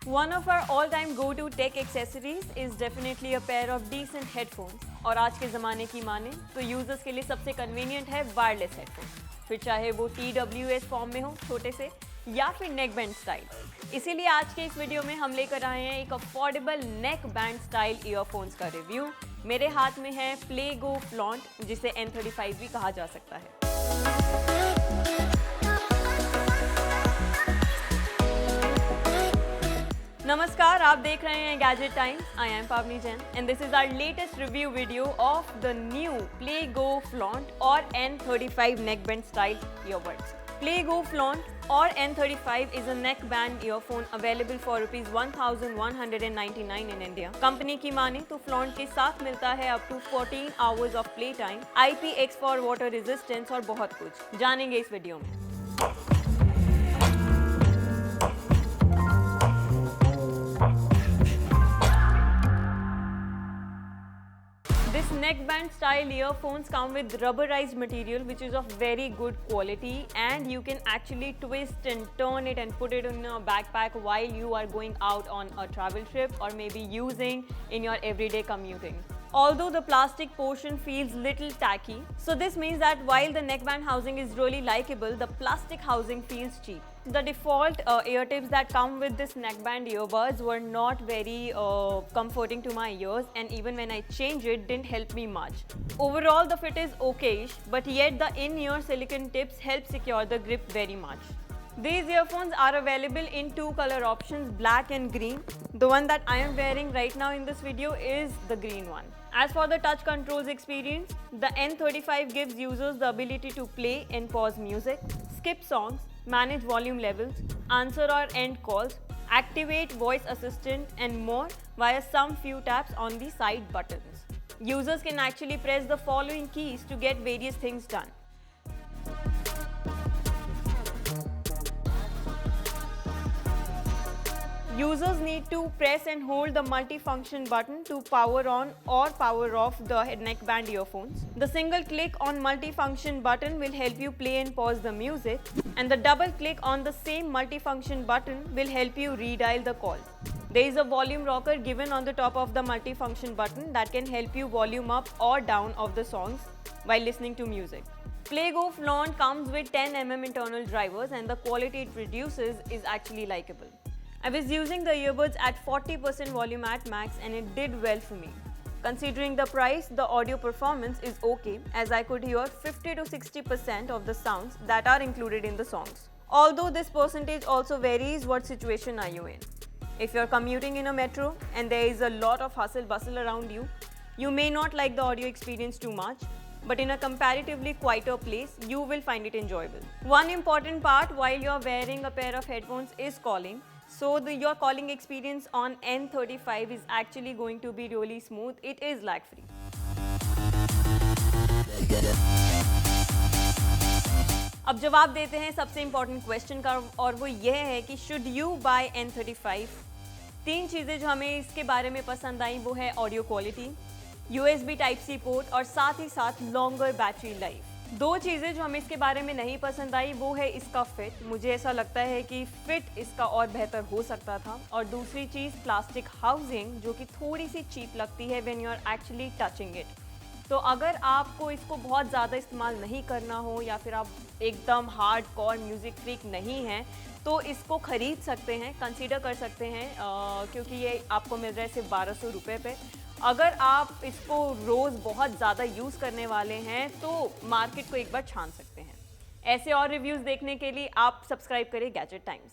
One of our all-time go-to tech accessories is definitely a pair of decent headphones. और आज के ज़माने की माने तो यूजर्स के लिए सबसे कन्वीनियंट है वायरलेस हेडफोन, फिर चाहे वो TWS फॉर्म में हो छोटे से या फिर नेक बैंड स्टाइल। इसीलिए आज के इस वीडियो में हम लेकर आए हैं एक affordable neck band style earphones का रिव्यू। मेरे हाथ में है PlayGo Flaunt, जिसे N35 भी कहा जा सकता है। नमस्कार, आप देख रहे हैं gadget time. I am Pavni Jain and this is our latest review video of the new PlayGo Flaunt और N35 neckband style earbuds. PlayGo Flaunt or N35 is a neckband earphone available for ₹1,199 in India. Company की माने तो Flaunt के साथ मिलता है up to 14 hours of playtime, IPX for water resistance और बहुत कुछ जानेंगे इस वीडियो में। This neckband style earphones come with rubberized material which is of very good quality, and you can actually twist and turn it and put it in a backpack while you are going out on a travel trip or maybe using in your everyday commuting. Although the plastic portion feels little tacky, so this means that while the neckband housing is really likable, the plastic housing feels cheap. The default ear tips that come with this neckband earbuds were not very comforting to my ears, and even when I changed it, didn't help me much. Overall, the fit is okayish, but yet the in-ear silicone tips help secure the grip very much. These earphones are available in two color options, black and green. The one that I am wearing right now in this video is the green one. As for the touch controls experience, the N35 gives users the ability to play and pause music, skip songs, manage volume levels, answer or end calls, activate voice assistant and more via some few taps on the side buttons. Users can actually press the following keys to get various things done. Users need to press and hold the multi-function button to power on or power off the neckband earphones. The single click on multi-function button will help you play and pause the music, and the double click on the same multi-function button will help you redial the call. There is a volume rocker given on the top of the multi-function button that can help you volume up or down of the songs while listening to music. PlayGo Flaunt comes with 10mm internal drivers, and the quality it produces is actually likable. I was using the earbuds at 40% volume at max, and it did well for me. Considering the price, the audio performance is okay, as I could hear 50 to 60% of the sounds that are included in the songs. Although this percentage also varies what situation are you in. If you're commuting in a metro and there is a lot of hustle bustle around you, you may not like the audio experience too much, but in a comparatively quieter place, you will find it enjoyable. One important part while you're wearing a pair of headphones is calling. So your calling experience on N35 is actually going to be really smooth. It is lag free. अब जवाब देते हैं सबसे important question का, और वो ये है कि शुड यू बाय N35। तीन चीज़ें जो हमें इसके बारे में पसंद आई वो है audio quality, USB Type-C port और साथ ही साथ लॉन्गर बैटरी लाइफ। दो चीज़ें जो हमें इसके बारे में नहीं पसंद आई वो है इसका फिट। मुझे ऐसा लगता है कि फिट इसका और बेहतर हो सकता था, और दूसरी चीज़ प्लास्टिक हाउसिंग, जो कि थोड़ी सी चीप लगती है when you are actually touching it. तो अगर आपको इसको बहुत ज़्यादा इस्तेमाल नहीं करना हो या फिर आप एकदम हार्ड कोर म्यूज़िक फ्रीक नहीं हैं, तो इसको ख़रीद सकते हैं, कंसीडर कर सकते हैं, क्योंकि ये आपको मिल रहा है सिर्फ 1200 रुपये पे। अगर आप इसको रोज़ बहुत ज़्यादा यूज़ करने वाले हैं तो मार्केट को एक बार छान सकते हैं। ऐसे और रिव्यूज़ देखने के लिए आप सब्सक्राइब करें गैजेट टाइम्स।